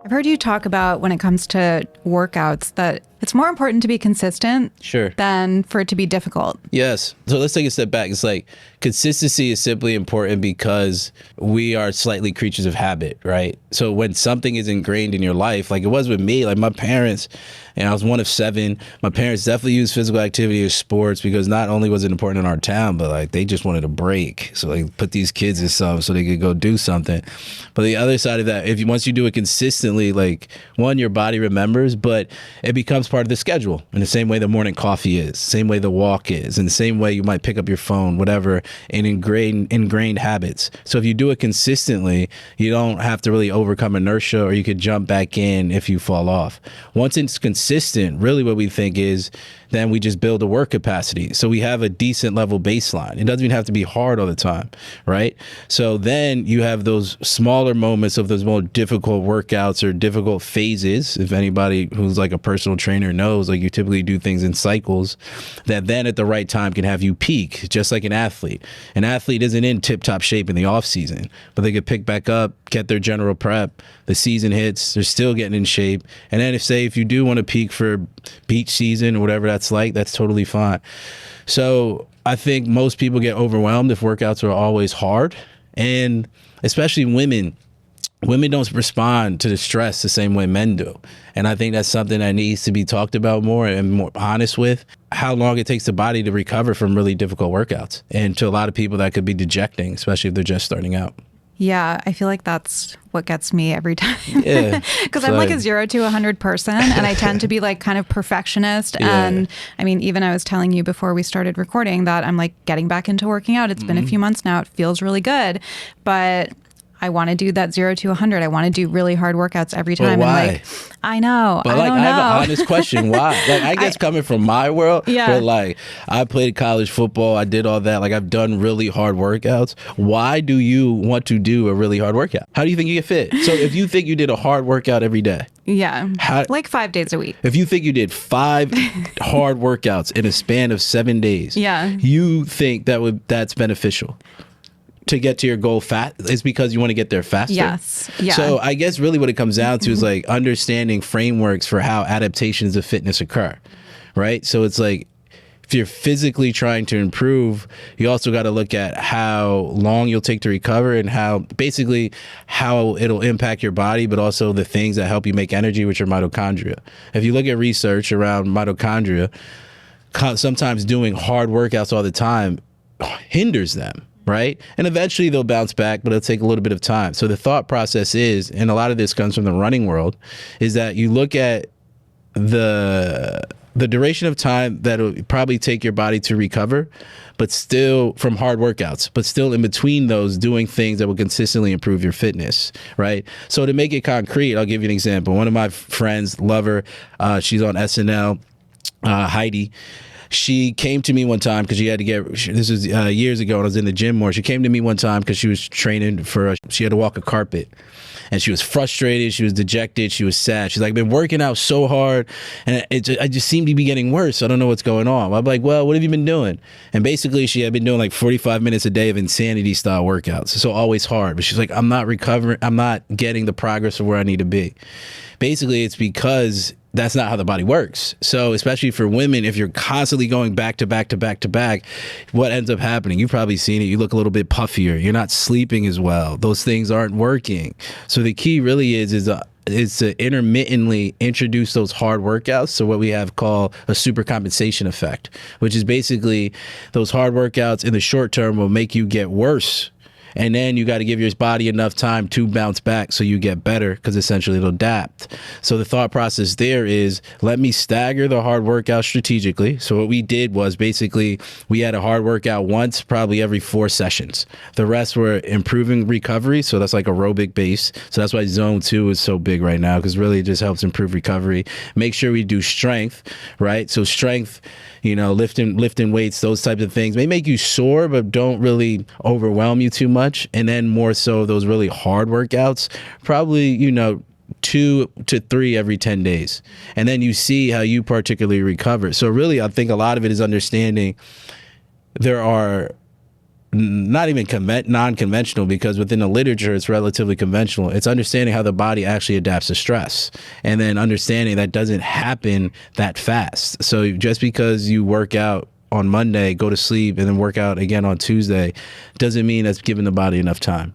I've heard you talk about when it comes to workouts that it's more important to be consistent than for it to be difficult. Yes. So let's take a step back. It's like consistency is simply important because we are slightly creatures of habit, right? So when something is ingrained in your life, like it was with me, like my parents, and I was one of 7, my parents definitely used physical activity or sports because not only was it important in our town, but like they just wanted a break. So like put these kids in something so they could go do something. But the other side of that, once you do it consistently, like one, your body remembers, but it becomes part of the schedule in the same way the morning coffee is, same way the walk is, in the same way you might pick up your phone, whatever, and ingrained habits. So if you do it consistently, you don't have to really overcome inertia, or you could jump back in if you fall off. Once it's consistent, really what we think is then we just build a work capacity. So we have a decent level baseline. It doesn't even have to be hard all the time, right? So then you have those smaller moments of those more difficult workouts or difficult phases. If anybody who's like a personal trainer knows, like you typically do things in cycles that then at the right time can have you peak, just like an athlete. An athlete isn't in tip-top shape in the off season, but they could pick back up, get their general prep, the season hits, they're still getting in shape. And then if you do want to peak for beach season or whatever that's like, that's totally fine. So I think most people get overwhelmed if workouts are always hard. And especially women don't respond to the stress the same way men do. And I think that's something that needs to be talked about more and more honest with, how long it takes the body to recover from really difficult workouts. And to a lot of people that could be dejecting, especially if they're just starting out. Yeah, I feel like that's what gets me every time. Yeah. Because I'm like a 0 to 100 person, and I tend to be like kind of perfectionist. Yeah. And I mean, even I was telling you before we started recording that I'm like getting back into working out. It's been a few months now. It feels really good. But I want to do that 0 to 100. I want to do really hard workouts every time. Well, why? And like, I know. But I don't know. have an honest question. Why? Like, I guess coming from my world, but like I played college football. I did all that. Like I've done really hard workouts. Why do you want to do a really hard workout? How do you think you get fit? So if you think you did a hard workout every day. Yeah. Like 5 days a week. If you think you did 5 hard workouts in a span of 7 days. Yeah. You think that's beneficial? To get to your goal is because you want to get there faster. Yes. Yeah. So I guess really what it comes down to is like understanding frameworks for how adaptations of fitness occur, right? So it's like if you're physically trying to improve, you also got to look at how long you'll take to recover and how it'll impact your body, but also the things that help you make energy, which are mitochondria. If you look at research around mitochondria, sometimes doing hard workouts all the time hinders them. Right? And eventually they'll bounce back, but it'll take a little bit of time. So the thought process is, and a lot of this comes from the running world, is that you look at the duration of time that it'll probably take your body to recover, but still from hard workouts, but still in between those doing things that will consistently improve your fitness, right? So to make it concrete, I'll give you an example. One of my friends, love her, she's on SNL, Heidi. She came to me one time because this was years ago when I was in the gym more. She came to me one time because she was training she had to walk a carpet. And she was frustrated, she was dejected, she was sad. She's like, I've been working out so hard and I just seem to be getting worse. I don't know what's going on. I'm like, well, what have you been doing? And basically she had been doing like 45 minutes a day of insanity style workouts. So always hard. But she's like, I'm not recovering. I'm not getting the progress of where I need to be. Basically, it's because that's not how the body works. So especially for women, if you're constantly going back to back to back to back, what ends up happening? You've probably seen it. You look a little bit puffier. You're not sleeping as well. Those things aren't working. So the key really is to intermittently introduce those hard workouts. So what we have called a supercompensation effect, which is basically those hard workouts in the short term will make you get worse. And then you got to give your body enough time to bounce back so you get better, because essentially it'll adapt. So the thought process there is, let me stagger the hard workout strategically. So what we did was basically we had a hard workout once, probably every 4 sessions. The rest were improving recovery. So that's like aerobic base. So that's why zone 2 is so big right now, because really it just helps improve recovery. Make sure we do strength, right? So strength, lifting weights, those types of things may make you sore, but don't really overwhelm you too much. And then more so those really hard workouts, probably, 2 to 3 every 10 days. And then you see how you particularly recover. So really, I think a lot of it is understanding there are not even non-conventional, because within the literature it's relatively conventional. It's understanding how the body actually adapts to stress, and then understanding that doesn't happen that fast. So just because you work out on Monday, go to sleep, and then work out again on Tuesday doesn't mean that's giving the body enough time.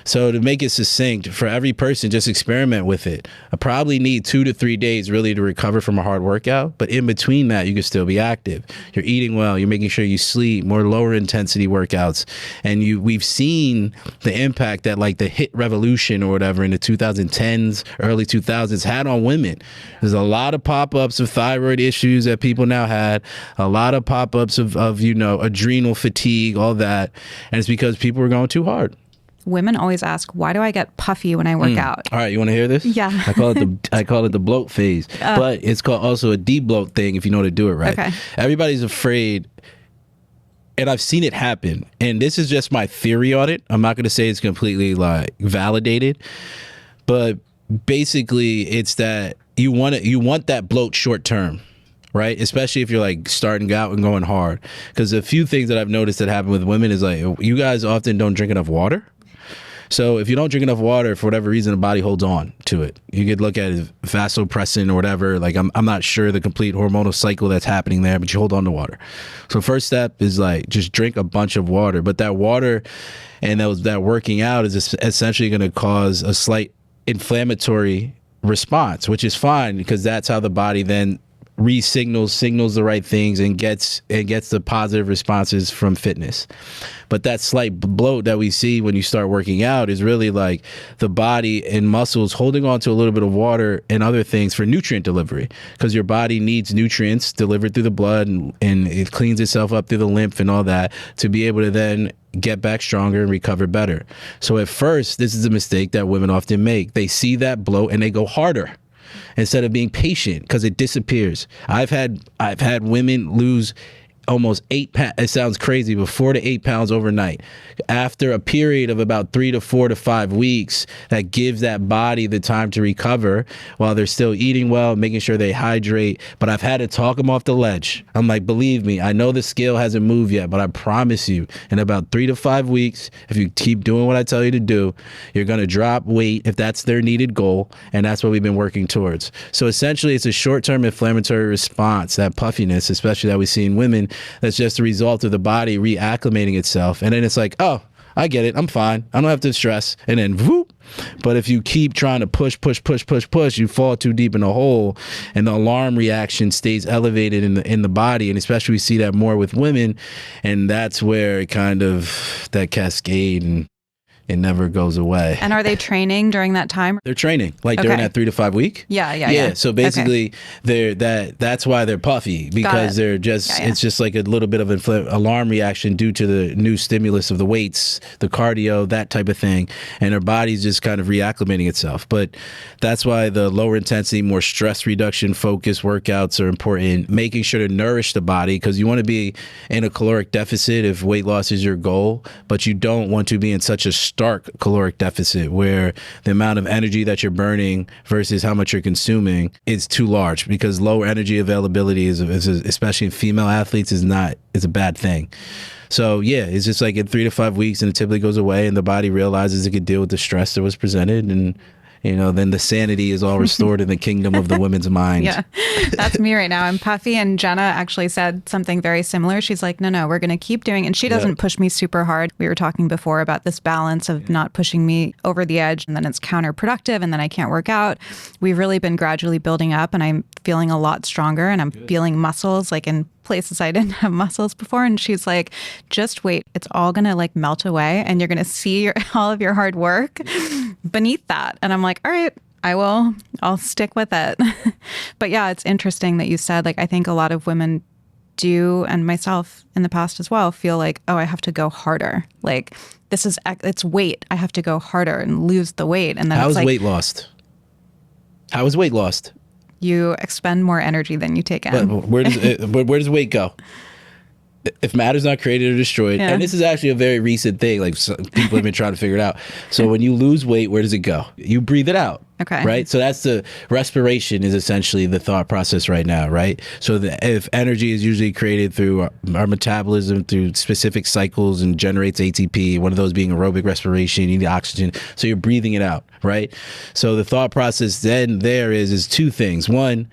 So to make it succinct, for every person, just experiment with it. I probably need 2 to 3 days really to recover from a hard workout. But in between that, you can still be active. You're eating well. You're making sure you sleep, more lower intensity workouts. And we've seen the impact that like the HIIT revolution or whatever in the 2010s, early 2000s had on women. There's a lot of pop-ups of thyroid issues that people now had, a lot of pop-ups of adrenal fatigue, all that. And it's because people were going too hard. Women always ask, why do I get puffy when I work out? All right, you want to hear this? Yeah. I call it the bloat phase, but it's called also a de-bloat thing if you know how to do it right. Okay. Everybody's afraid, and I've seen it happen, and this is just my theory on it. I'm not going to say it's completely like validated, but basically it's that you want that bloat short term. Right? Especially if you're like starting out and going hard. Because a few things that I've noticed that happen with women is like, you guys often don't drink enough water. So if you don't drink enough water, for whatever reason, the body holds on to it. You could look at it vasopressin or whatever. Like I'm not sure the complete hormonal cycle that's happening there, but you hold on to water. So first step is like just drink a bunch of water. But that water and that working out is essentially going to cause a slight inflammatory response, which is fine because that's how the body then signals the right things and gets the positive responses from fitness. But that slight bloat that we see when you start working out is really like the body and muscles holding on to a little bit of water and other things for nutrient delivery, because your body needs nutrients delivered through the blood and it cleans itself up through the lymph and all that to be able to then get back stronger and recover better. So at first, this is a mistake that women often make. They see that bloat and they go harder instead of being patient, because it disappears. I've had women lose almost 8 pounds. It sounds crazy, but 4 to 8 pounds overnight after a period of about 3 to 4 to 5 weeks that gives that body the time to recover while they're still eating well, making sure they hydrate. But I've had to talk them off the ledge. I'm like, believe me, I know the scale hasn't moved yet, but I promise you in about 3 to 5 weeks, if you keep doing what I tell you to do, you're going to drop weight if that's their needed goal. And that's what we've been working towards. So essentially it's a short-term inflammatory response, that puffiness, especially that we see in women, that's just a result of the body reacclimating itself. And then it's like, oh, I get it. I'm fine. I don't have to stress. And then whoop. But if you keep trying to push, you fall too deep in a hole, and the alarm reaction stays elevated in the body. And especially we see that more with women. And that's where it kind of, that cascade, and it never goes away. And are they training during that time? They're training, like during that 3 to 5 week. Yeah. So basically, that's why they're puffy, because they're just it's just like a little bit of an alarm reaction due to the new stimulus of the weights, the cardio, that type of thing, and their body's just kind of reacclimating itself. But that's why the lower intensity, more stress reduction focused workouts are important. Making sure to nourish the body, because you want to be in a caloric deficit if weight loss is your goal, but you don't want to be in such a stark caloric deficit where the amount of energy that you're burning versus how much you're consuming is too large, because low energy availability is especially in female athletes is a bad thing. So yeah, it's just like in 3 to 5 weeks, and it typically goes away, and the body realizes it could deal with the stress that was presented, and then the sanity is all restored in the kingdom of the women's mind. Yeah, that's me right now. I'm puffy, and Jenna actually said something very similar. She's like, no, we're going to keep doing. And she doesn't push me super hard. We were talking before about this balance of not pushing me over the edge, and then it's counterproductive, and then I can't work out. We've really been gradually building up, and I'm feeling a lot stronger, and I'm feeling muscles like in places I didn't have muscles before. And she's like, just wait, it's all gonna like melt away, and you're gonna see all of your hard work beneath that. And I'm like, all right, I'll stick with it. But yeah, it's interesting that you said, like, I think a lot of women do, and myself in the past as well, feel like, oh, I have to go harder. Like, it's weight. I have to go harder and lose the weight. And then How is weight lost? How is weight lost? You expend more energy than you take in. But where does weight go? If matter's not created or destroyed, and this is actually a very recent thing, like people have been trying to figure it out. So when you lose weight, where does it go? You breathe it out. Okay. Right. So that's the respiration is essentially the thought process right now. Right. So if energy is usually created through our metabolism, through specific cycles and generates ATP, one of those being aerobic respiration, you need oxygen. So you're breathing it out. Right. So the thought process then there is two things. One,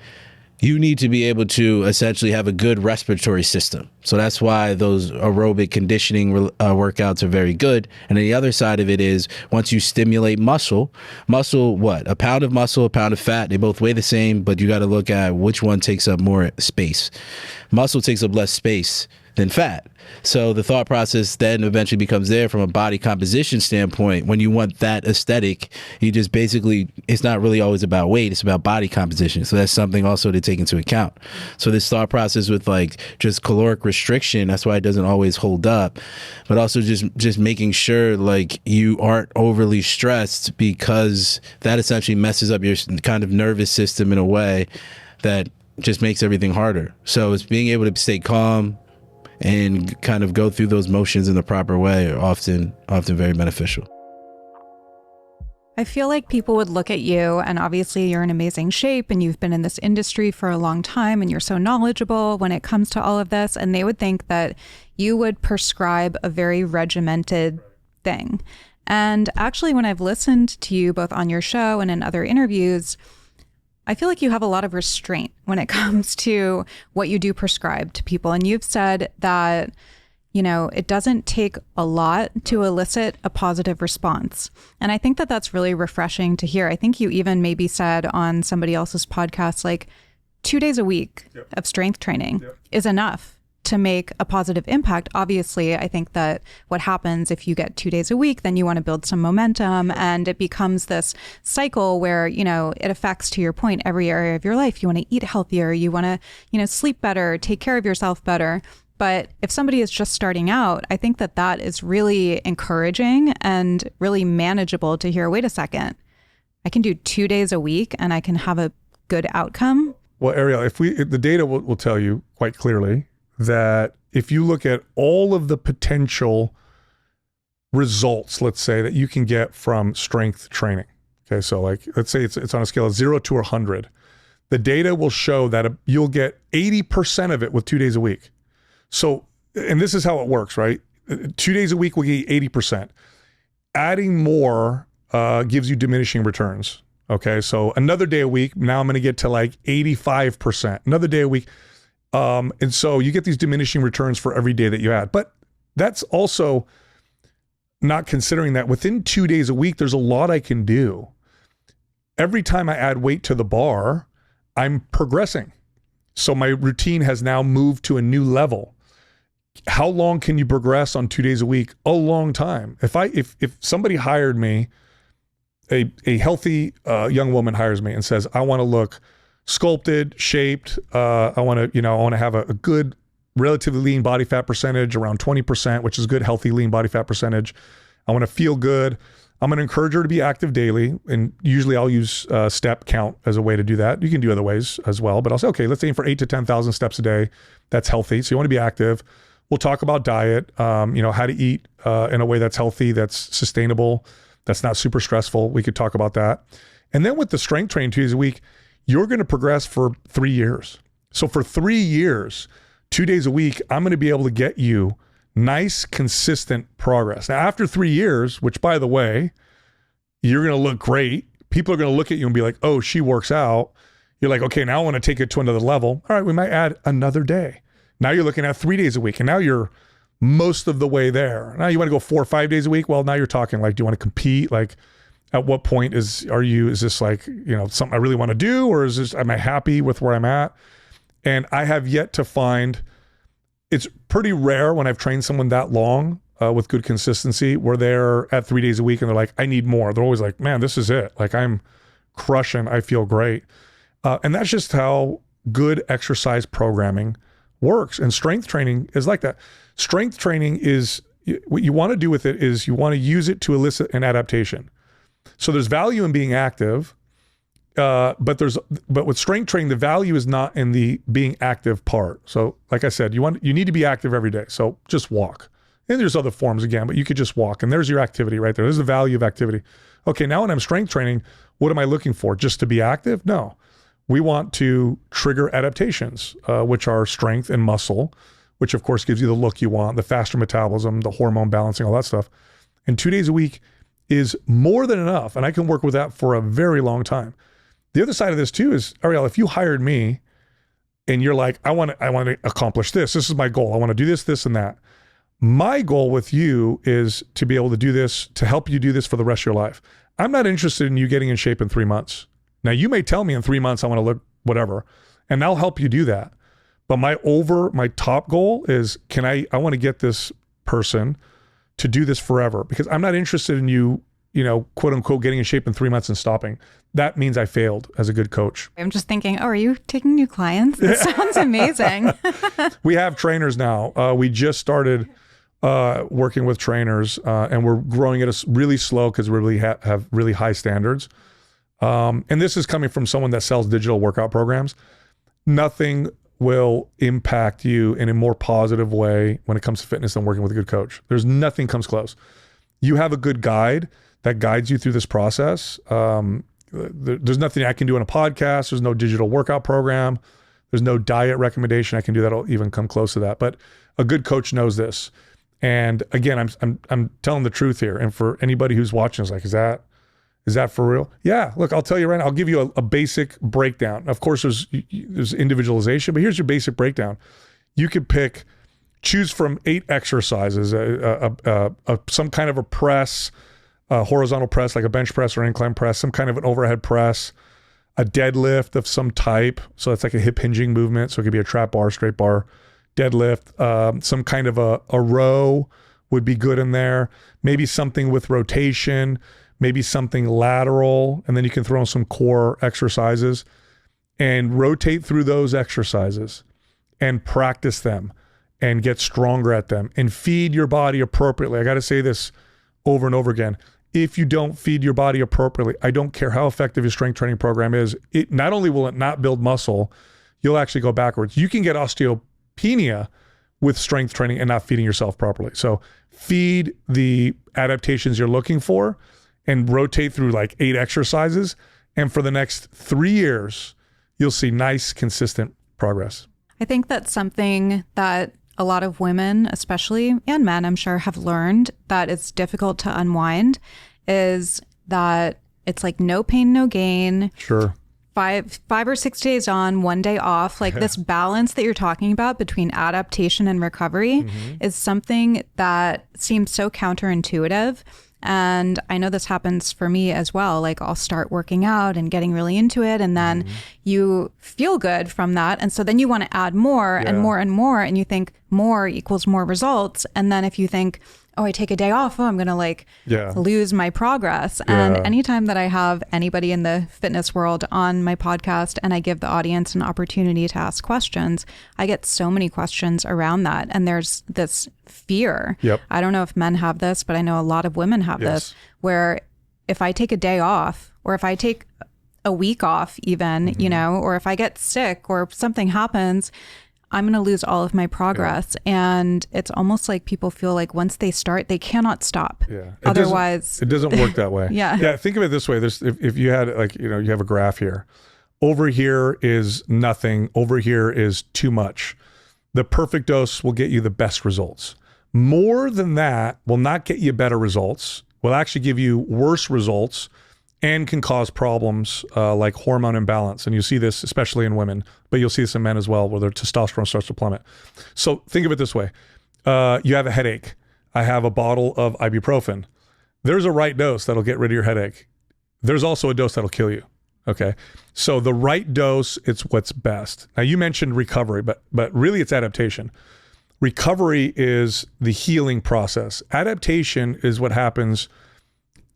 you need to be able to essentially have a good respiratory system. So that's why those aerobic conditioning workouts are very good. And then the other side of it is once you stimulate muscle, what? A pound of muscle, a pound of fat, they both weigh the same, but you got to look at which one takes up more space. Muscle takes up less space than fat. So the thought process then eventually becomes there from a body composition standpoint. When you want that aesthetic, you just basically, it's not really always about weight, it's about body composition. So that's something also to take into account. So this thought process with like just caloric restriction, that's why it doesn't always hold up, but also just making sure like you aren't overly stressed, because that essentially messes up your kind of nervous system in a way that just makes everything harder. So it's being able to stay calm and kind of go through those motions in the proper way are often very beneficial. I feel like people would look at you, and obviously you're in amazing shape and you've been in this industry for a long time and you're so knowledgeable when it comes to all of this, and they would think that you would prescribe a very regimented thing. And actually, when I've listened to you both on your show and in other interviews, I feel like you have a lot of restraint when it comes to what you do prescribe to people. And you've said that, you know, it doesn't take a lot to elicit a positive response. And I think that that's really refreshing to hear. I think you even maybe said on somebody else's podcast, like 2 days a week of strength training is enough to make a positive impact. Obviously, I think that what happens if you get 2 days a week, then you want to build some momentum, and it becomes this cycle where, you know, it affects, to your point, every area of your life. You want to eat healthier, you want to, you know, sleep better, take care of yourself better. But if somebody is just starting out, I think that that is really encouraging and really manageable to hear, wait a second, I can do 2 days a week and I can have a good outcome. Well, Ariel, if the data will tell you quite clearly that if you look at all of the potential results, let's say, that you can get from strength training. Okay, so like, let's say it's on a scale of 0 to 100. The data will show that you'll get 80% of it with 2 days a week. So, and this is how it works, right? 2 days a week will get you 80%. Adding more gives you diminishing returns. Okay, so another day a week, now I'm going to get to like 85%. Another day a week. And so you get these diminishing returns for every day that you add. But that's also not considering that within 2 days a week, there's a lot I can do. Every time I add weight to the bar, I'm progressing. So my routine has now moved to a new level. How long can you progress on 2 days a week? A long time. If somebody hired me, a healthy young woman hires me and says, I want to look sculpted, shaped. I want to have a good, relatively lean body fat percentage, around 20%, which is good, healthy, lean body fat percentage. I want to feel good. I'm going to encourage her to be active daily. And usually I'll use step count as a way to do that. You can do other ways as well, but I'll say, okay, let's aim for 8 to 10,000 steps a day. That's healthy. So you want to be active. We'll talk about diet, how to eat in a way that's healthy, that's sustainable, that's not super stressful. We could talk about that. And then with the strength training 2 days a week, you're going to progress for 3 years. So for 3 years, 2 days a week, I'm going to be able to get you nice, consistent progress. Now, after 3 years, which by the way, you're going to look great. People are going to look at you and be like, oh, she works out. You're like, okay, now I want to take it to another level. All right, we might add another day. Now you're looking at 3 days a week, and now you're most of the way there. Now you want to go 4 or 5 days a week? Well, now you're talking like, do you want to compete? Like, at what point is this like, something I really want to do, or am I happy with where I'm at? And I have yet to find, it's pretty rare when I've trained someone that long with good consistency where they're at 3 days a week and they're like, I need more. They're always like, man, this is it. Like, I'm crushing. I feel great. And that's just how good exercise programming works. And strength training is like that. Strength training is, what you want to do with it is you want to use it to elicit an adaptation. So there's value in being active, but with strength training, the value is not in the being active part. So like I said, you need to be active every day. So just walk. And there's other forms again, but you could just walk, and there's your activity right there. There's the value of activity. Okay, now when I'm strength training, What am I looking for? Just to be active? No. We want to trigger adaptations, which are strength and muscle, which of course gives you the look you want, the faster metabolism, the hormone balancing, all that stuff. And 2 days a week is more than enough. And I can work with that for a very long time. The other side of this too is, Ariel, if you hired me and you're like, I want to accomplish this. This is my goal. I want to do this, this, and that. My goal with you is to be able to do this, to help you do this for the rest of your life. I'm not interested in you getting in shape in 3 months. Now, you may tell me in 3 months I want to look whatever, and I'll help you do that. But my top goal is, I want to get this person to do this forever, because I'm not interested in you, quote unquote, getting in shape in 3 months and stopping. That means I failed as a good coach. I'm just thinking, are you taking new clients? That sounds amazing. We have trainers now. We just started working with trainers, and we're growing it really slow because we really have really high standards. And this is coming from someone that sells digital workout programs. Nothing will impact you in a more positive way when it comes to fitness than working with a good coach. There's nothing comes close. You have a good guide that guides you through this process. There's nothing I can do in a podcast. There's no digital workout program. There's no diet recommendation I can do that'll even come close to that. But a good coach knows this. And again, I'm telling the truth here. And for anybody who's watching, is like, is that for real? Yeah. Look, I'll tell you right now. I'll give you a basic breakdown. Of course, there's individualization, but here's your basic breakdown. You could choose from 8 exercises, some kind of a press, a horizontal press, like a bench press or incline press, some kind of an overhead press, a deadlift of some type. So it's like a hip hinging movement. So it could be a trap bar, straight bar, deadlift, some kind of a row would be good in there. Maybe something with rotation, maybe something lateral, and then you can throw in some core exercises and rotate through those exercises and practice them and get stronger at them and feed your body appropriately. I got to say this over and over again. If you don't feed your body appropriately, I don't care how effective your strength training program is, it not only will it not build muscle, you'll actually go backwards. You can get osteopenia with strength training and not feeding yourself properly. So feed the adaptations you're looking for and rotate through like 8 exercises. And for the next 3 years, you'll see nice, consistent progress. I think that's something that a lot of women, especially, and men, I'm sure, have learned that it's difficult to unwind, is that it's like no pain, no gain. Sure. 5 or 6 days on, 1 day off. Like this balance that you're talking about between adaptation and recovery is something that seems so counterintuitive. And I know this happens for me as well. Like I'll start working out and getting really into it. And then you feel good from that. And so then you want to add more and more and more. And you think more equals more results. And then if you think, oh, I take a day off, I'm going to lose my progress. And anytime that I have anybody in the fitness world on my podcast and I give the audience an opportunity to ask questions, I get so many questions around that. And there's this fear. I don't know if men have this, but I know a lot of women have this, where if I take a day off or if I take a week off even, or if I get sick or something happens, I'm going to lose all of my progress. And it's almost like people feel like once they start, they cannot stop. Otherwise, it doesn't work that way. Yeah. Think of it this way. If you had you have a graph here, over here is nothing. Over here is too much. The perfect dose will get you the best results. More than that will not get you better results, will actually give you worse results and can cause problems like hormone imbalance. And you see this especially in women, but you'll see this in men as well, where their testosterone starts to plummet. So think of it this way. You have a headache. I have a bottle of ibuprofen. There's a right dose that'll get rid of your headache. There's also a dose that'll kill you. Okay. So the right dose, it's what's best. Now you mentioned recovery, but really it's adaptation. Recovery is the healing process. Adaptation is what happens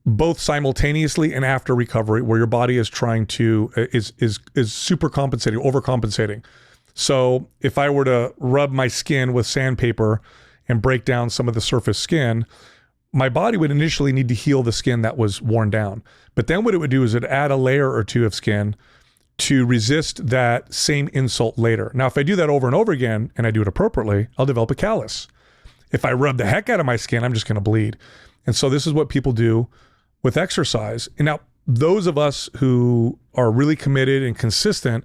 both simultaneously and after recovery, where your body is trying to, is super compensating, overcompensating. So if I were to rub my skin with sandpaper and break down some of the surface skin, my body would initially need to heal the skin that was worn down. But then what it would do is it'd add a layer or two of skin to resist that same insult later. Now, if I do that over and over again and I do it appropriately, I'll develop a callus. If I rub the heck out of my skin, I'm just going to bleed. And so this is what people do with exercise. And now those of us who are really committed and consistent,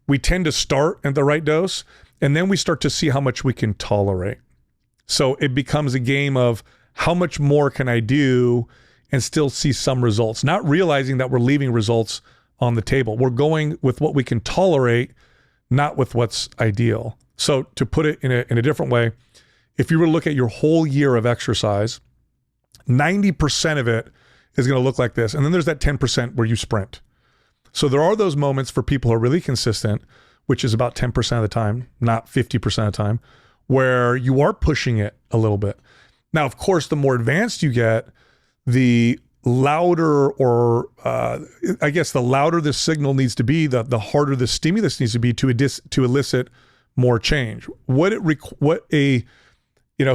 we tend to start at the right dose, and then we start to see how much we can tolerate. So it becomes a game of how much more can I do and still see some results, not realizing that we're leaving results on the table. We're going with what we can tolerate, not with what's ideal. So to put it in a different way, if you were to look at your whole year of exercise, 90% of it is going to look like this. And then there's that 10% where you sprint. So there are those moments for people who are really consistent, which is about 10% of the time, not 50% of the time, where you are pushing it a little bit. Now, of course, the more advanced you get, the louder, or I guess the louder the signal needs to be, the harder the stimulus needs to be to elicit more change.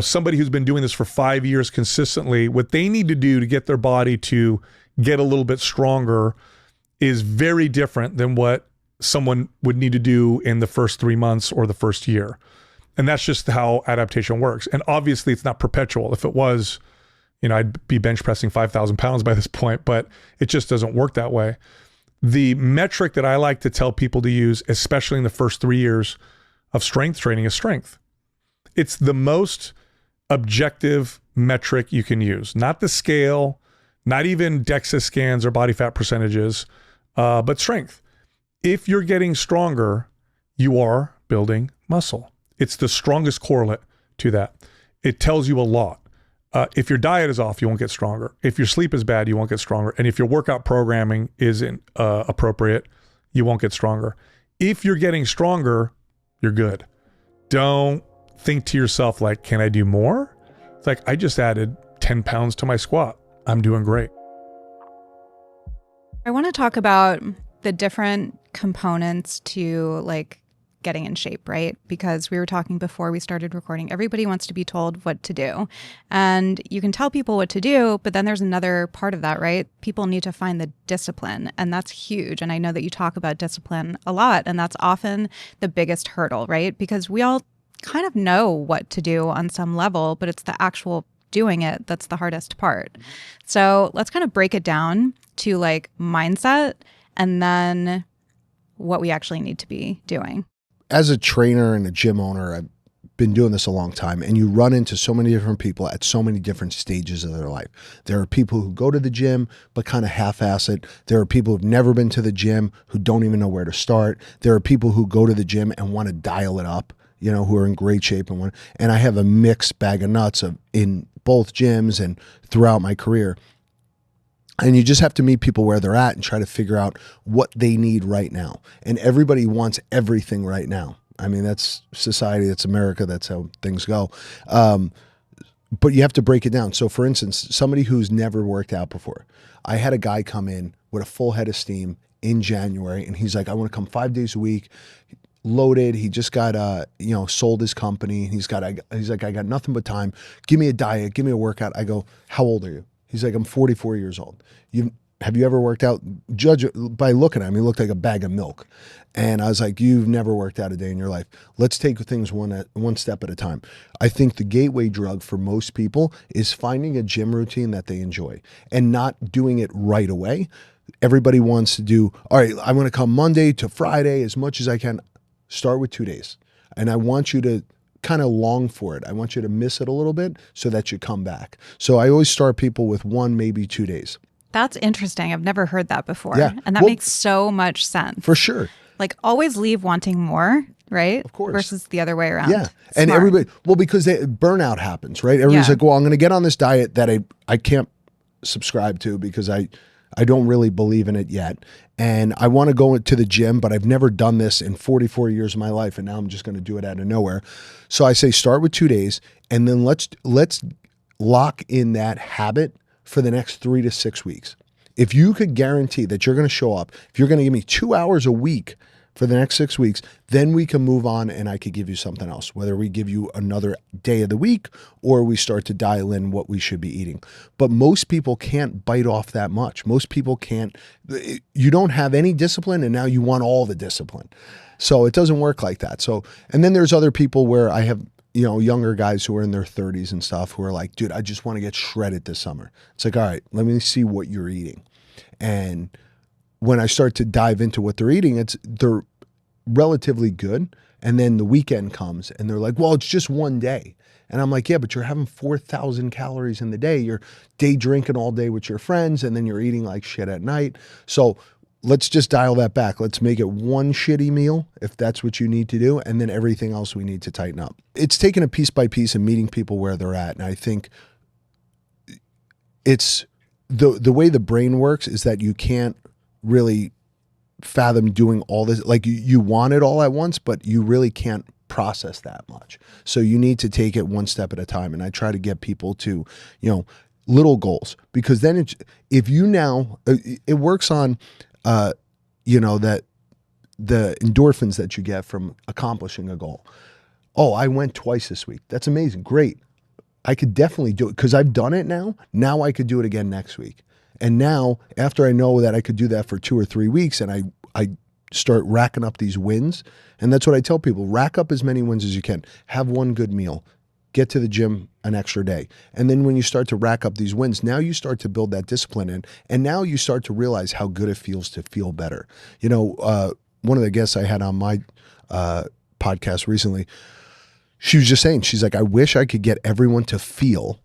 Somebody who's been doing this for 5 years consistently, what they need to do to get their body to get a little bit stronger is very different than what someone would need to do in the first 3 months or the first year. And that's just how adaptation works. And obviously it's not perpetual. If it was, I'd be bench pressing 5,000 pounds by this point, but it just doesn't work that way. The metric that I like to tell people to use, especially in the first 3 years of strength training, is strength. It's the most objective metric you can use, not the scale, not even DEXA scans or body fat percentages, but strength. If you're getting stronger, you are building muscle. It's the strongest correlate to that. It tells you a lot. If your diet is off, you won't get stronger. If your sleep is bad, you won't get stronger. And if your workout programming isn't appropriate, you won't get stronger. If you're getting stronger, you're good. Don't think to yourself like, can I do more? It's like, I just added 10 pounds to my squat. I'm doing great. I want to talk about the different components to like getting in shape, right? Because we were talking before we started recording, everybody wants to be told what to do. And you can tell people what to do, but then there's another part of that, right? People need to find the discipline, and that's huge. And I know that you talk about discipline a lot, and that's often the biggest hurdle, right? Because we all kind of know what to do on some level, but it's the actual doing it that's the hardest part. So let's kind of break it down to like mindset and then what we actually need to be doing. As a trainer and a gym owner, I've been doing this a long time, and you run into so many different people at so many different stages of their life. There are people who go to the gym but kind of half-ass it. There are people who've never been to the gym who don't even know where to start. There are people who go to the gym and want to dial it up, who are in great shape and I have a mixed bag of nuts in both gyms and throughout my career. And you just have to meet people where they're at and try to figure out what they need right now. And everybody wants everything right now. I mean, that's society, that's America, that's how things go. But you have to break it down. So for instance, somebody who's never worked out before, I had a guy come in with a full head of steam in January, and he's like, I want to come 5 days a week. Loaded. He just got sold his company. He's like, I got nothing but time. Give me a diet, give me a workout. I go, how old are you? He's like, I'm 44 years old. Have you ever worked out? Judge by looking at him, he looked like a bag of milk. And I was like, you've never worked out a day in your life. Let's take things one step at a time. I think the gateway drug for most people is finding a gym routine that they enjoy and not doing it right away. Everybody wants to do, all right, I want to come Monday to Friday as much as I can. Start with 2 days. And I want you to kind of long for it. I want you to miss it a little bit so that you come back. So I always start people with 1, maybe 2 days. That's interesting. I've never heard that before. Yeah. And that makes so much sense. For sure. Like always leave wanting more, right? Of course. Versus the other way around. Yeah. Smart. And everybody, because burnout happens, right? Everybody's like, well, I'm going to get on this diet that I can't subscribe to because I don't really believe in it yet. And I want to go to the gym, but I've never done this in 44 years of my life. And now I'm just going to do it out of nowhere. So I say, start with 2 days, and then let's lock in that habit for the next 3 to 6 weeks. If you could guarantee that you're going to show up, if you're going to give me 2 hours a week for the next 6 weeks, then we can move on and I could give you something else, whether we give you another day of the week or we start to dial in what we should be eating. But most people can't bite off that much. Most people can't. You don't have any discipline and now you want all the discipline. So it doesn't work like that. So, and then there's other people where I have, younger guys who are in their 30s and stuff who are like, dude, I just want to get shredded this summer. It's like, all right, let me see what you're eating. And when I start to dive into what they're eating, they're relatively good. And then the weekend comes and they're like, well, it's just one day. And I'm like, yeah, but you're having 4,000 calories in the day. You're day drinking all day with your friends, and then you're eating like shit at night. So let's just dial that back. Let's make it one shitty meal if that's what you need to do. And then everything else we need to tighten up. It's taking it piece by piece and meeting people where they're at. And I think it's the way the brain works is that you can't really fathom doing all this. Like you want it all at once, but you really can't process that much. So you need to take it one step at a time. And I try to get people to, little goals, because then if you now, it works on, that the endorphins that you get from accomplishing a goal. Oh, I went twice this week. That's amazing. Great. I could definitely do it because I've done it now. Now I could do it again next week. And now after I know that I could do that for 2 or 3 weeks and I start racking up these wins. And that's what I tell people, rack up as many wins as you can. Have one good meal, get to the gym an extra day. And then when you start to rack up these wins, now you start to build that discipline in. And now you start to realize how good it feels to feel better. One of the guests I had on my podcast recently, she was just saying, she's like, I wish I could get everyone to feel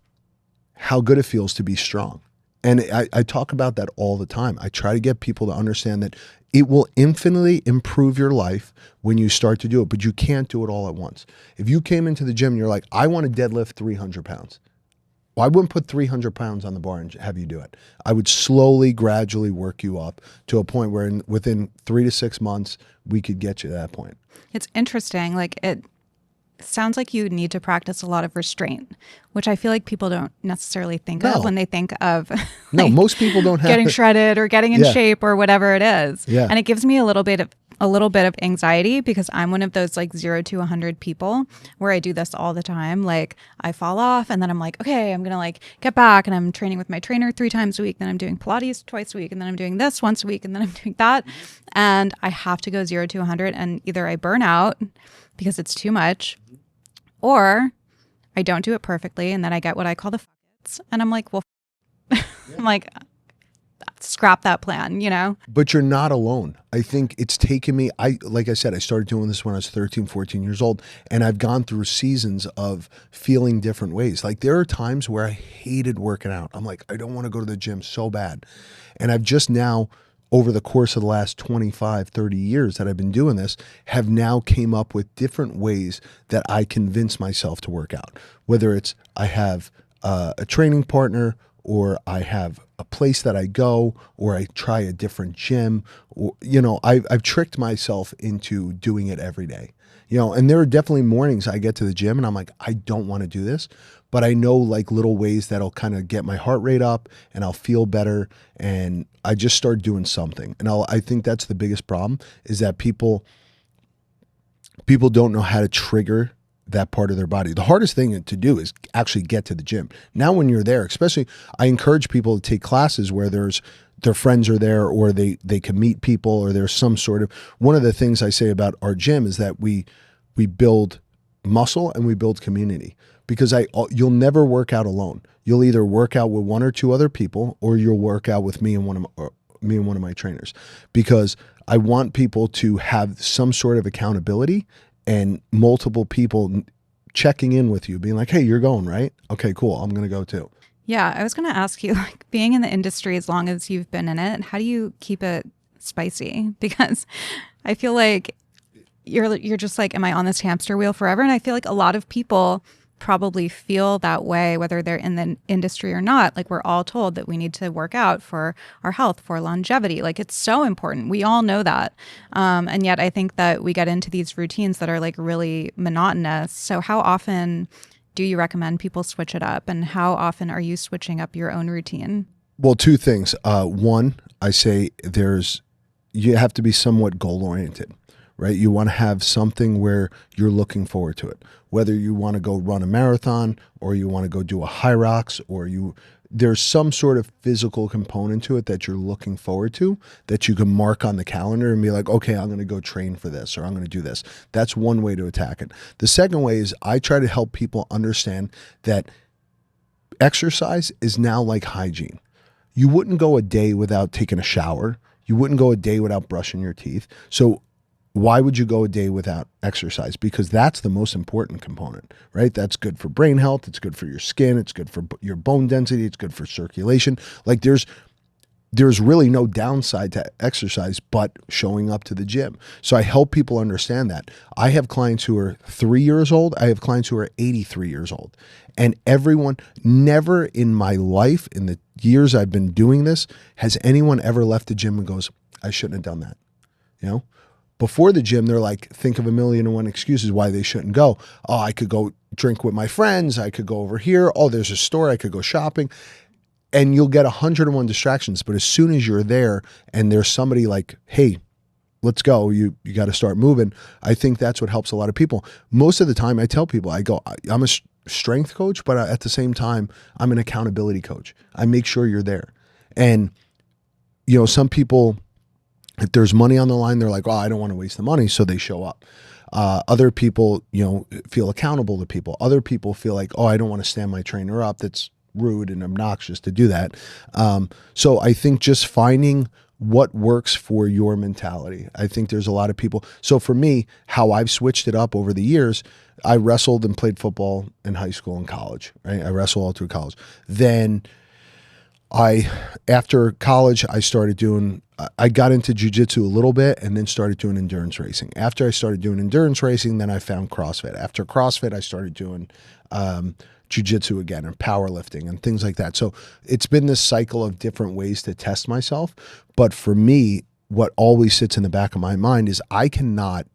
how good it feels to be strong. And I talk about that all the time. I try to get people to understand that it will infinitely improve your life when you start to do it, but you can't do it all at once. If you came into the gym and you're like, I want to deadlift 300 pounds. Well, I wouldn't put 300 pounds on the bar and have you do it. I would slowly, gradually work you up to a point where within 3 to 6 months, we could get you to that point. It's interesting. Like it sounds like you need to practice a lot of restraint, which I feel like people don't necessarily think of when they think of most people don't have getting shredded or getting in shape or whatever it is. Yeah. And it gives me a little bit of anxiety because I'm one of those like 0 to 100 people where I do this all the time. Like I fall off and then I'm like, okay, I'm going to like get back, and I'm training with my trainer 3 times a week. Then I'm doing Pilates twice a week, and then I'm doing this once a week, and then I'm doing that. And I have to go 0 to 100, and either I burn out because it's too much, or I don't do it perfectly, and then I get what I call the fuckets. And I'm like, well, I'm like, scrap that plan, But you're not alone. I think it's taken me, like I said, I started doing this when I was 13, 14 years old, and I've gone through seasons of feeling different ways. Like there are times where I hated working out. I'm like, I don't want to go to the gym so bad. And I've just now, over the course of the last 25, 30 years that I've been doing this, have now came up with different ways that I convince myself to work out. Whether it's I have a training partner, or I have a place that I go, or I try a different gym, or, I've tricked myself into doing it every day. And there are definitely mornings I get to the gym and I'm like, I don't want to do this, but I know like little ways that'll kind of get my heart rate up and I'll feel better. And I just start doing something. And I think that's the biggest problem, is that people don't know how to trigger that part of their body. The hardest thing to do is actually get to the gym. Now, when you're there, especially, I encourage people to take classes where their friends are there, or they can meet people, or there's some sort of, one of the things I say about our gym is that we build muscle and we build community, because you'll never work out alone. You'll either work out with 1 or 2 other people, or you'll work out with me and one of my trainers, because I want people to have some sort of accountability and multiple people checking in with you, being like, hey, you're going, right? Okay, cool. I'm going to go too. Yeah, I was going to ask you, like, being in the industry as long as you've been in it, how do you keep it spicy? Because I feel like you're just like, am I on this hamster wheel forever? And I feel like a lot of people probably feel that way, whether they're in the industry or not. Like, we're all told that we need to work out for our health, for longevity. Like, it's so important. We all know that. And yet I think that we get into these routines that are like really monotonous. So how often do you recommend people switch it up? And how often are you switching up your own routine? Well, 2 things. One, I say you have to be somewhat goal oriented, right? You want to have something where you're looking forward to it. Whether you want to go run a marathon, or you want to go do a high rocks, or there's some sort of physical component to it that you're looking forward to, that you can mark on the calendar and be like, okay, I'm going to go train for this, or I'm going to do this. That's one way to attack it. The second way is I try to help people understand that exercise is now like hygiene. you wouldn't go a day without taking a shower. You wouldn't go a day without brushing your teeth. So why would you go a day without exercise? Because that's the most important component, right? That's good for brain health. It's good for your skin. It's good for your bone density. It's good for circulation. Like there's really no downside to exercise but showing up to the gym. So I help people understand that. I have clients who are 3 years old. I have clients who are 83 years old. And everyone, never in my life, in the years I've been doing this, has anyone ever left the gym and goes, I shouldn't have done that. You know? Before the gym, they're like, think of 1,000,001 excuses why they shouldn't go. Oh, I could go drink with my friends. I could go over here. Oh, there's a store. I could go shopping. And you'll get 101 distractions. But as soon as you're there and there's somebody like, hey, let's go, you got to start moving. I think that's what helps a lot of people. Most of the time I tell people, I go, I'm a strength coach, but at the same time, I'm an accountability coach. I make sure you're there. And, you know, some people, if there's money on the line, they're like, oh, I don't want to waste the money. So they show up. Other people, you know, feel accountable to people. Other people feel like, oh, I don't want to stand my trainer up. That's rude and obnoxious to do that. So I think just finding what works for your mentality. I think there's a lot of people. So for me, how I've switched it up over the years, I wrestled and played football in high school and college, right? I wrestled all through college. Then after college, I got into jiu-jitsu a little bit and then started doing endurance racing. After I started doing endurance racing, then I found CrossFit. After CrossFit, I started doing jiu-jitsu again and powerlifting and things like that. So it's been this cycle of different ways to test myself. But for me, what always sits in the back of my mind is I cannot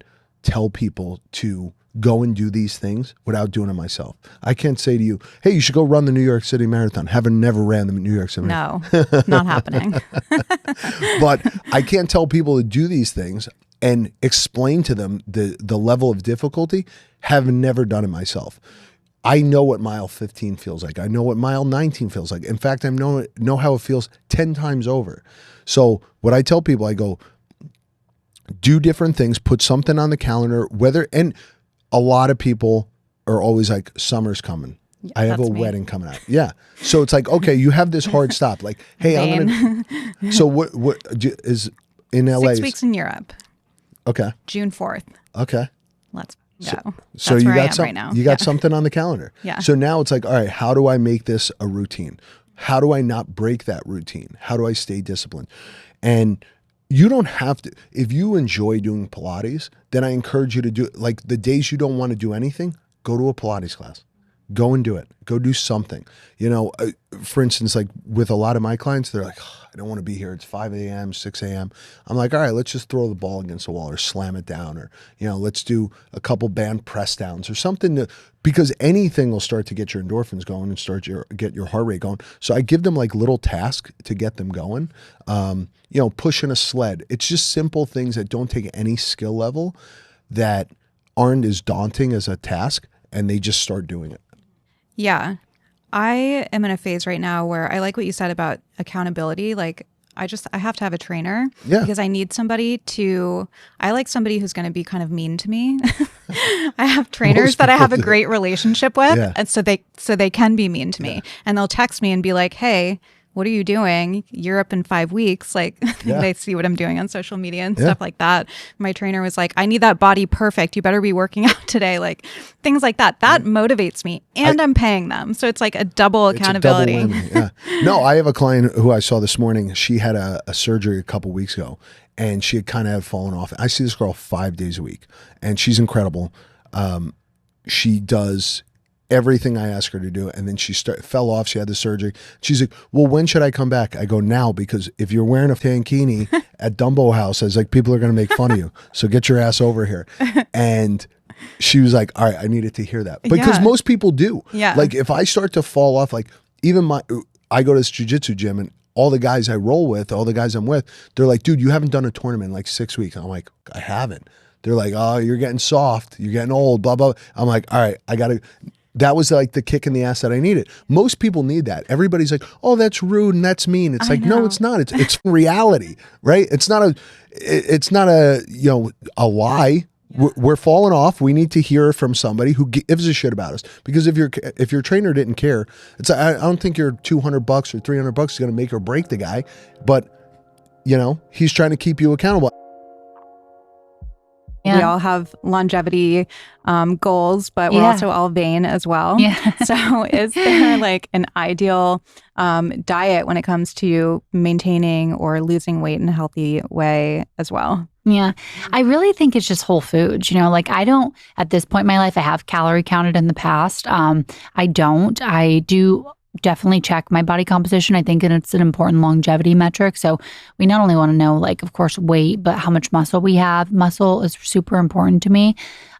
tell people to go and do these things without doing it myself. I can't say to you, hey, you should go run the New York City Marathon. Having never ran the New York City Marathon. No, not happening. But I can't tell people to do these things and explain to them the level of difficulty, having never done it myself. I know what mile 15 feels like. I know what mile 19 feels like. In fact, I know how it feels 10 times over. So what I tell people, I go, do different things, put something on the calendar, and a lot of people are always like, summer's coming. Yeah, I have a wedding coming up. Yeah. So it's like, okay, you have this hard stop. Like, hey, I'm going to, so what is in LA? 6 weeks in Europe. Okay. June 4th. Okay. Let's go. So That's you where I got am right now. You got something on the calendar. Yeah. So now it's like, all right, how do I make this a routine? How do I not break that routine? How do I stay disciplined? And you don't have to, if you enjoy doing Pilates, then I encourage you to do, like the days you don't want to do anything, go to a Pilates class. Go and do it. Go do something. You know, for instance, like with a lot of my clients, they're like, oh, I don't want to be here. It's 5 a.m., 6 a.m. I'm like, all right, let's just throw the ball against the wall or slam it down, or, you know, let's do a couple band press downs or something because anything will start to get your endorphins going and get your heart rate going. So I give them like little tasks to get them going. You know, pushing a sled. It's just simple things that don't take any skill level, that aren't as daunting as a task, and they just start doing it. Yeah. I am in a phase right now where I like what you said about accountability. Like I have to have a trainer because I need I like somebody who's going to be kind of mean to me. I have trainers that I have a great relationship with, and so they can be mean to me, and they'll text me and be like, hey, what are you doing? You're up in 5 weeks. Like they see what I'm doing on social media and stuff like that. My trainer was like, I need that body perfect. You better be working out today. Like things like that. That motivates me, and I'm paying them. So it's like a double accountability. It's a double whammy, No, I have a client who I saw this morning. She had a surgery a couple weeks ago, and she had kind of fallen off. I see this girl 5 days a week, and she's incredible. She does everything I ask her to do, and then she fell off. She had the surgery. She's like, well, when should I come back? I go, now, because if you're wearing a tankini at Dumbo House, I was like, people are going to make fun of you. So get your ass over here. And she was like, all right, I needed to hear that. Because most people do. Yeah. Like if I start to fall off, like even I go to this jiu-jitsu gym, and all the guys I roll with, all the guys I'm with, they're like, dude, you haven't done a tournament in like 6 weeks. I'm like, I haven't. They're like, oh, you're getting soft. You're getting old, blah, blah. I'm like, all right, that was like the kick in the ass that I needed. Most people need that. Everybody's like, oh, that's rude and that's mean. It's like, no, it's not. It's reality, right? It's not a, you know, a lie. we're falling off. We need to hear from somebody who gives a shit about us. Because if your trainer didn't care, I don't think your $200 or $300 is going to make or break the guy, but he's trying to keep you accountable. We all have longevity goals, but we're also all vain as well. Yeah. So is there like an ideal diet when it comes to maintaining or losing weight in a healthy way as well? Yeah. I really think it's just whole foods. Like I don't, at this point in my life, I have calorie counted in the past. I do definitely check my body composition. I think it's an important longevity metric. So we not only want to know, like, of course, weight, but how much muscle we have. Muscle is super important to me.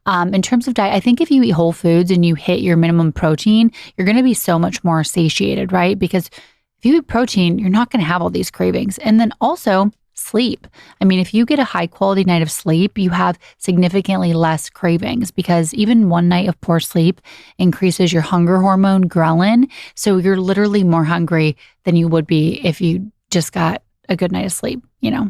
In terms of diet, I think if you eat whole foods and you hit your minimum protein, you're going to be so much more satiated, right? Because if you eat protein, you're not going to have all these cravings. And then also sleep. I mean, if you get a high quality night of sleep, you have significantly less cravings because even one night of poor sleep increases your hunger hormone, ghrelin. So you're literally more hungry than you would be if you just got a good night of sleep, Yeah,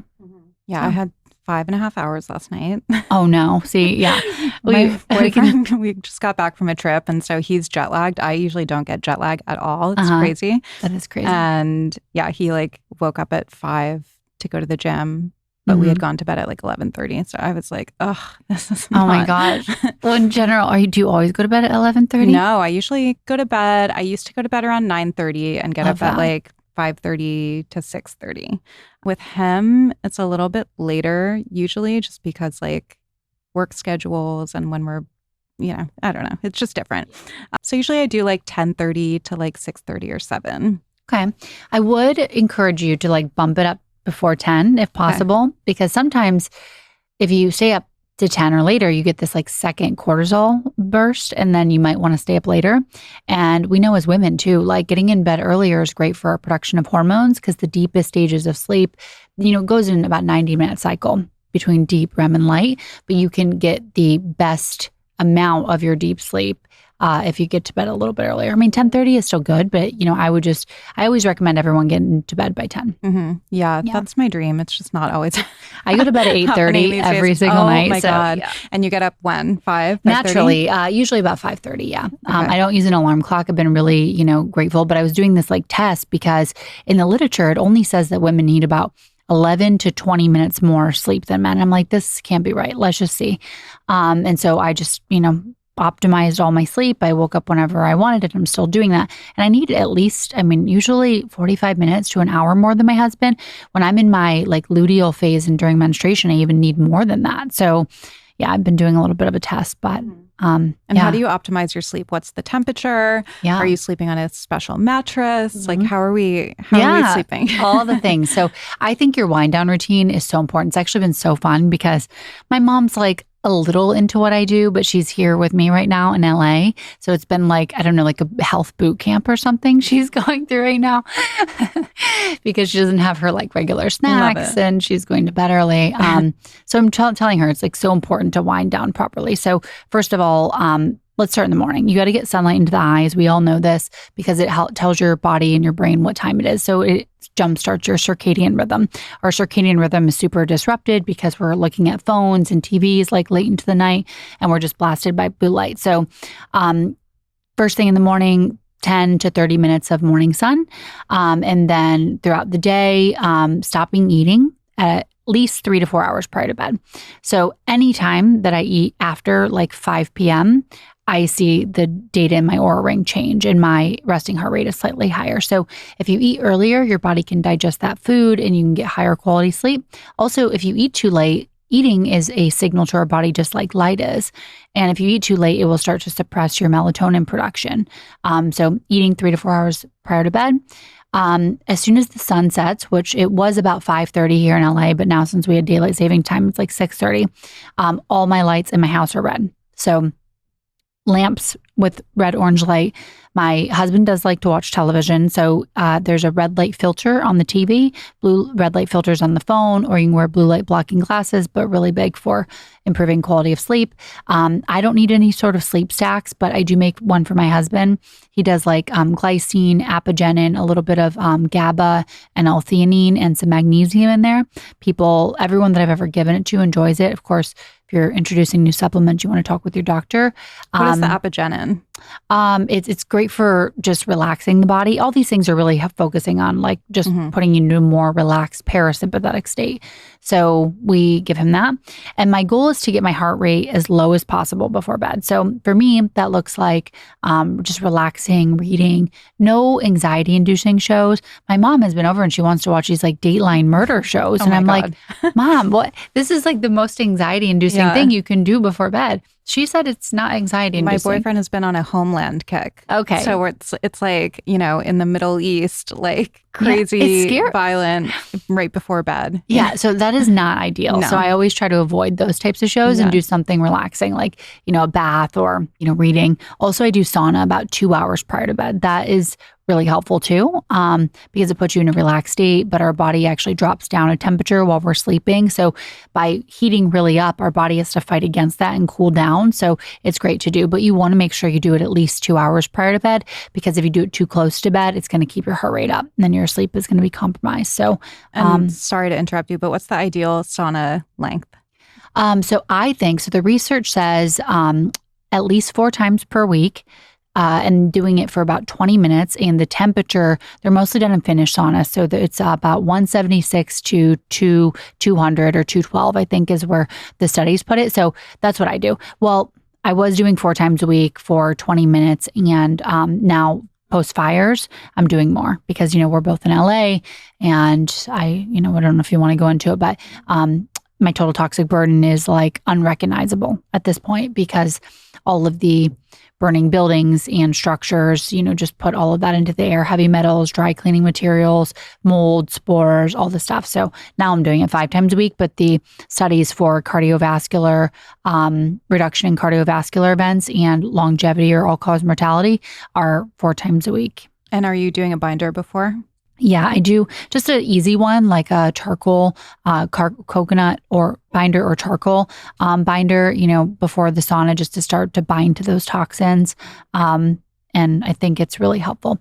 I had 5.5 hours last night. Oh no. See, yeah. My boyfriend, we just got back from a trip and so he's jet lagged. I usually don't get jet lag at all. It's crazy. That is crazy. And yeah, he like woke up at 5 to go to the gym, but we had gone to bed at like 11:30. So I was like, ugh, this is not. Oh my gosh. Well, in general, do you always go to bed at 11:30? No, I usually go to bed. I used to go to bed around 9:30 and get up at like 5:30 to 6:30. With him, it's a little bit later usually just because like work schedules and when we're, I don't know. It's just different. So usually I do like 10:30 to like 6:30 or 7. Okay. I would encourage you to like bump it up before 10 if possible, because sometimes if you stay up to 10 or later, you get this like second cortisol burst and then you might want to stay up later. And we know as women too, like getting in bed earlier is great for our production of hormones because the deepest stages of sleep, goes in about 90-minute cycle between deep REM and light, but you can get the best amount of your deep sleep if you get to bed a little bit earlier. I mean, 10:30 is still good, but I always recommend everyone getting to bed by 10. Mm-hmm. Yeah, that's my dream. It's just not always. I go to bed at 8:30 every single night. Oh my God. Yeah. And you get up when? 5? Naturally, usually about 5:30. Yeah. Okay. I don't use an alarm clock. I've been really, grateful, but I was doing this like test because in the literature, it only says that women need about 11 to 20 minutes more sleep than men. I'm like, this can't be right. Let's just see. And so I just, optimized all my sleep. I woke up whenever I wanted it. I'm still doing that. And I need at least, usually 45 minutes to an hour more than my husband. When I'm in my like luteal phase and during menstruation, I even need more than that. So yeah, I've been doing a little bit of a test, but and how do you optimize your sleep? What's the temperature? Yeah. Are you sleeping on a special mattress? Like how are we sleeping? All the things. So I think your wind down routine is so important. It's actually been so fun because my mom's like a little into what I do, but she's here with me right now in LA. So it's been like, I don't know, like a health boot camp or something she's going through right now because she doesn't have her like regular snacks and she's going to bed early. So I'm telling her it's like so important to wind down properly. So first of all, let's start in the morning. You got to get sunlight into the eyes. We all know this because it tells your body and your brain what time it is. So it jumpstarts your circadian rhythm. Our circadian rhythm is super disrupted because we're looking at phones and TVs like late into the night and we're just blasted by blue light. So first thing in the morning, 10 to 30 minutes of morning sun. And then throughout the day, stopping eating at least 3 to 4 hours prior to bed. So anytime that I eat after like 5 p.m., I see the data in my Oura ring change and my resting heart rate is slightly higher. So if you eat earlier, your body can digest that food and you can get higher quality sleep. Also, if you eat too late, eating is a signal to our body just like light is. And if you eat too late, it will start to suppress your melatonin production. So eating 3 to 4 hours prior to bed. As soon as the sun sets, which it was about 5:30 here in LA, but now since we had daylight saving time, it's like 6:30. All my lights in my house are red. So lamps with red orange light. My husband does like to watch television. So there's a red light filter on the TV, red light filters on the phone, or you can wear blue light blocking glasses, but really big for improving quality of sleep. I don't need any sort of sleep stacks, but I do make one for my husband. He does like glycine, apigenin, a little bit of GABA and L-theanine and some magnesium in there. Everyone that I've ever given it to enjoys it. Of course, if you're introducing new supplements, you want to talk with your doctor. What is the apigenin? It's great for just relaxing the body. All these things are really focusing on like just putting you into a more relaxed parasympathetic state. So we give him that. And my goal is to get my heart rate as low as possible before bed. So for me, that looks like just relaxing, reading, no anxiety inducing shows. My mom has been over and she wants to watch these like Dateline murder shows. And I'm like, Mom, what? This is like the most anxiety inducing thing you can do before bed. She said it's not anxiety inducing. My boyfriend has been on a Homeland kick. Okay. So it's like, in the Middle East, like crazy, violent right before bed. Yeah. So that is not ideal. No. So I always try to avoid those types of shows and do something relaxing, like, a bath or, reading. Also, I do sauna about 2 hours prior to bed. That is really helpful too, because it puts you in a relaxed state, but our body actually drops down a temperature while we're sleeping. So by heating really up, our body has to fight against that and cool down. So it's great to do, but you want to make sure you do it at least 2 hours prior to bed, because if you do it too close to bed, it's going to keep your heart rate up and then your sleep is going to be compromised. So, sorry to interrupt you, but what's the ideal sauna length? So I think, the research says at least 4 times per week. And doing it for about 20 minutes. And the temperature, they're mostly done in Finnish saunas. So it's about 176 to 200 or 212, I think is where the studies put it. So that's what I do. Well, I was doing 4 times a week for 20 minutes. And now post fires, I'm doing more because, we're both in LA. And I don't know if you want to go into it, but my total toxic burden is like unrecognizable at this point because all of the burning buildings and structures, just put all of that into the air, heavy metals, dry cleaning materials, mold, spores, all the stuff. So now I'm doing it 5 times a week, but the studies for cardiovascular, reduction in cardiovascular events and longevity or all-cause mortality are 4 times a week. And are you doing a binder before? Yeah, I do just an easy one, like a charcoal, coconut or binder or charcoal binder, before the sauna, just to start to bind to those toxins. And I think it's really helpful.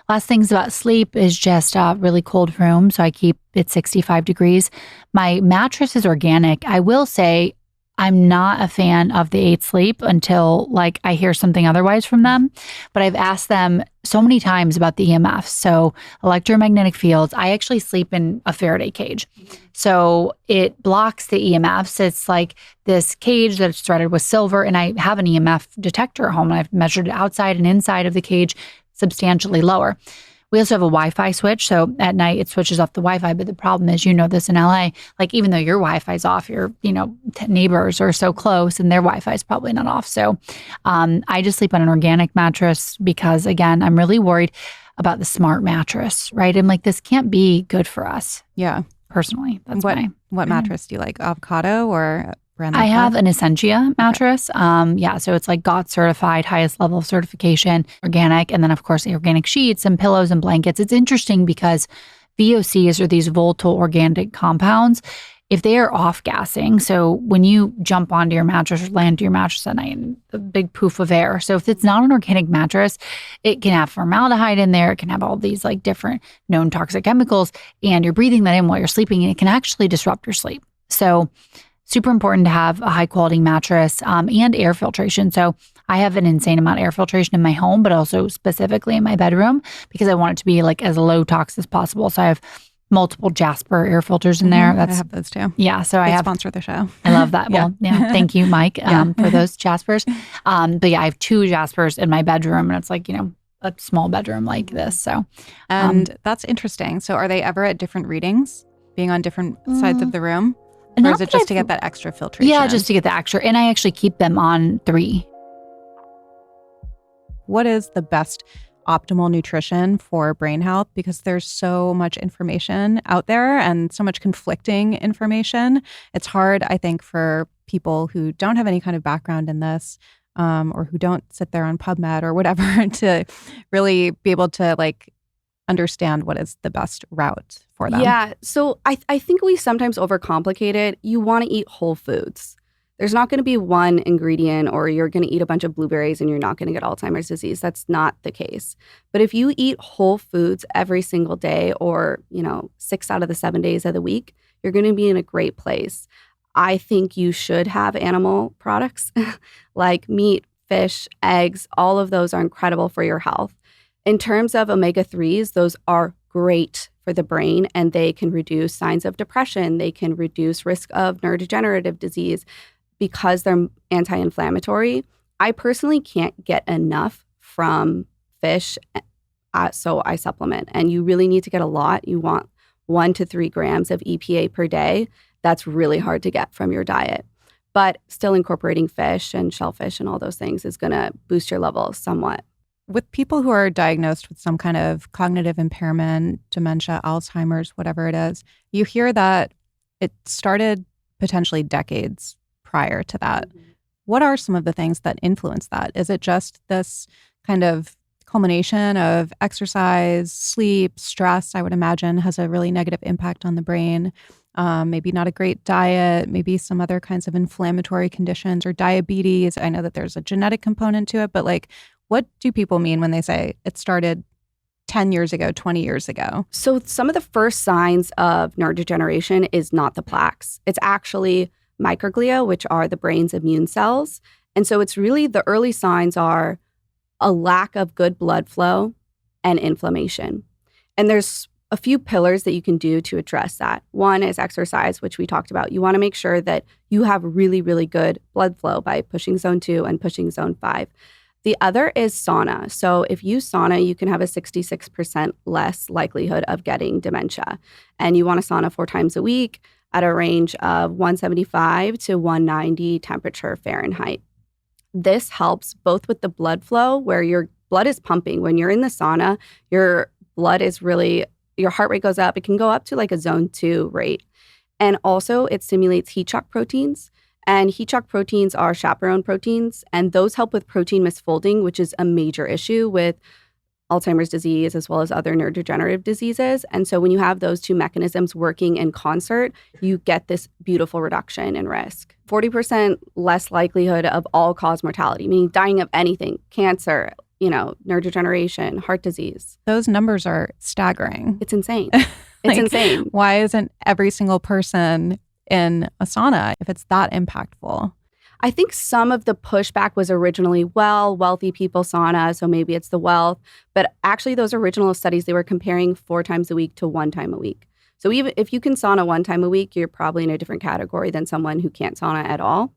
Last things about sleep is just a really cold room. So I keep it 65 degrees. My mattress is organic. I will say I'm not a fan of the 8 Sleep until I hear something otherwise from them. But I've asked them so many times about the EMFs. So electromagnetic fields, I actually sleep in a Faraday cage. So it blocks the EMFs. It's like this cage that's threaded with silver. And I have an EMF detector at home. And I've measured it outside and inside of the cage substantially lower. We also have a Wi-Fi switch. So at night it switches off the Wi-Fi. But the problem is, this in LA, even though your Wi-Fi is off, your, neighbors are so close and their Wi-Fi is probably not off. So I just sleep on an organic mattress because, again, I'm really worried about the smart mattress, right? I'm like, this can't be good for us. Yeah. Personally. That's what mattress do you like? Avocado or brand? I have an Essentia mattress. Okay. So it's like GOTS certified, highest level of certification, organic. And then of course the organic sheets and pillows and blankets. It's interesting because VOCs are these volatile organic compounds. If they are off-gassing, so when you jump onto your mattress or land to your mattress at night, a big poof of air. So if it's not an organic mattress, it can have formaldehyde in there. It can have all these different known toxic chemicals, and you're breathing that in while you're sleeping, and it can actually disrupt your sleep. So super important to have a high-quality mattress and air filtration. So I have an insane amount of air filtration in my home, but also specifically in my bedroom because I want it to be as low tox as possible. So I have multiple Jasper air filters in there. I have those too. Yeah. So I have sponsor the show. I love that. Well, yeah. Thank you, Mike, for those Jaspers. But yeah, I have 2 Jaspers in my bedroom, and it's a small bedroom like this. So, and that's interesting. So are they ever at different readings, being on different sides of the room? Or is it just to get that extra filtration? Yeah, just to get the extra. And I actually keep them on 3. What is the best optimal nutrition for brain health? Because there's so much information out there and so much conflicting information. It's hard, I think, for people who don't have any kind of background in this or who don't sit there on PubMed or whatever to really be able to understand what is the best route for them. Yeah. So I think we sometimes overcomplicate it. You want to eat whole foods. There's not going to be one ingredient or you're going to eat a bunch of blueberries and you're not going to get Alzheimer's disease. That's not the case. But if you eat whole foods every single day or, 6 out of the 7 days of the week, you're going to be in a great place. I think you should have animal products like meat, fish, eggs. All of those are incredible for your health. In terms of omega-3s, those are great for the brain, and they can reduce signs of depression. They can reduce risk of neurodegenerative disease because they're anti-inflammatory. I personally can't get enough from fish, so I supplement. And you really need to get a lot. You want 1 to 3 grams of EPA per day. That's really hard to get from your diet. But still incorporating fish and shellfish and all those things is going to boost your levels somewhat. With people who are diagnosed with some kind of cognitive impairment, dementia, Alzheimer's, whatever it is, you hear that it started potentially decades prior to that. What are some of the things that influence that? Is it just this kind of culmination of exercise, sleep, stress, I would imagine, has a really negative impact on the brain? Maybe not a great diet, maybe some other kinds of inflammatory conditions or diabetes. I know that there's a genetic component to it, but like, what do people mean when they say it started 10 years ago, 20 years ago? So some of the first signs of neurodegeneration is not the plaques. It's actually microglia, which are the brain's immune cells. And so it's really the early signs are a lack of good blood flow and inflammation. And there's a few pillars that you can do to address that. One is exercise, which we talked about. You want to make sure that you have really, really good blood flow by pushing zone 2 and pushing zone 5. The other is sauna. So if you sauna, you can have a 66% less likelihood of getting dementia. And you want to sauna 4 times a week at a range of 175 to 190 temperature Fahrenheit. This helps both with the blood flow, where your blood is pumping. When you're in the sauna, your blood is really, your heart rate goes up. It can go up to like a zone 2 rate. And also it stimulates heat shock proteins. And heat shock proteins are chaperone proteins, and those help with protein misfolding, which is a major issue with Alzheimer's disease as well as other neurodegenerative diseases. And so when you have those two mechanisms working in concert, you get this beautiful reduction in risk. 40% less likelihood of all-cause mortality, meaning dying of anything, cancer, neurodegeneration, heart disease. Those numbers are staggering. It's insane. It's insane. Why isn't every single person in a sauna if it's that impactful? I think some of the pushback was originally, wealthy people sauna, so maybe it's the wealth. But actually, those original studies, they were comparing 4 times a week to 1 time a week. So even if you can sauna 1 time a week, you're probably in a different category than someone who can't sauna at all.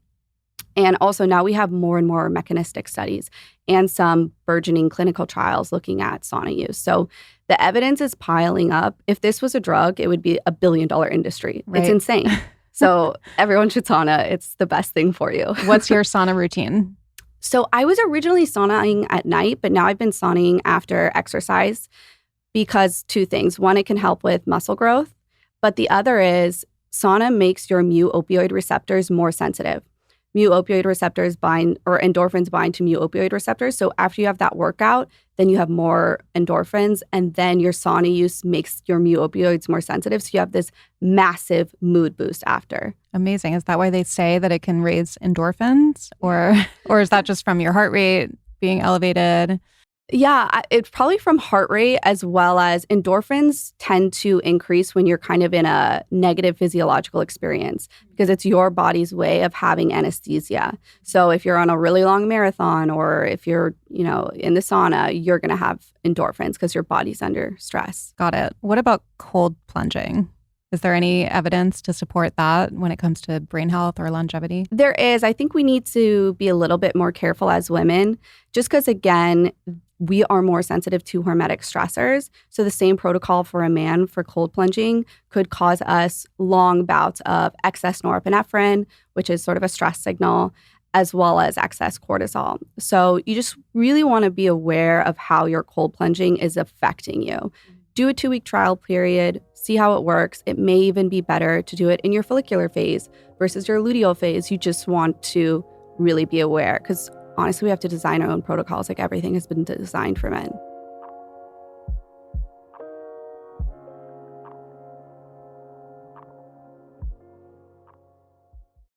And also now we have more and more mechanistic studies and some burgeoning clinical trials looking at sauna use. So the evidence is piling up. If this was a drug, it would be $1 billion industry. Right. It's insane. So everyone should sauna. It's the best thing for you. What's your sauna routine? So I was originally saunaing at night, but now I've been saunaing after exercise because 2 things. One, it can help with muscle growth. But the other is sauna makes your mu-opioid receptors more sensitive. Mu-opioid receptors bind, or endorphins bind to mu-opioid receptors. So after you have that workout, then you have more endorphins, and then your sauna use makes your mu-opioids more sensitive. So you have this massive mood boost after. Amazing. Is that why they say that it can raise endorphins, or is that just from your heart rate being elevated? Yeah, it's probably from heart rate, as well as endorphins tend to increase when you're kind of in a negative physiological experience because it's your body's way of having anesthesia. So if you're on a really long marathon or if you're, in the sauna, you're going to have endorphins because your body's under stress. Got it. What about cold plunging? Is there any evidence to support that when it comes to brain health or longevity? There is. I think we need to be a little bit more careful as women, just because, again, we are more sensitive to hormetic stressors. So the same protocol for a man for cold plunging could cause us long bouts of excess norepinephrine, which is sort of a stress signal, as well as excess cortisol. So you just really want to be aware of how your cold plunging is affecting you. Do a 2-week trial period, see how it works. It may even be better to do it in your follicular phase versus your luteal phase. You just want to really be aware because honestly, we have to design our own protocols like everything has been designed for men.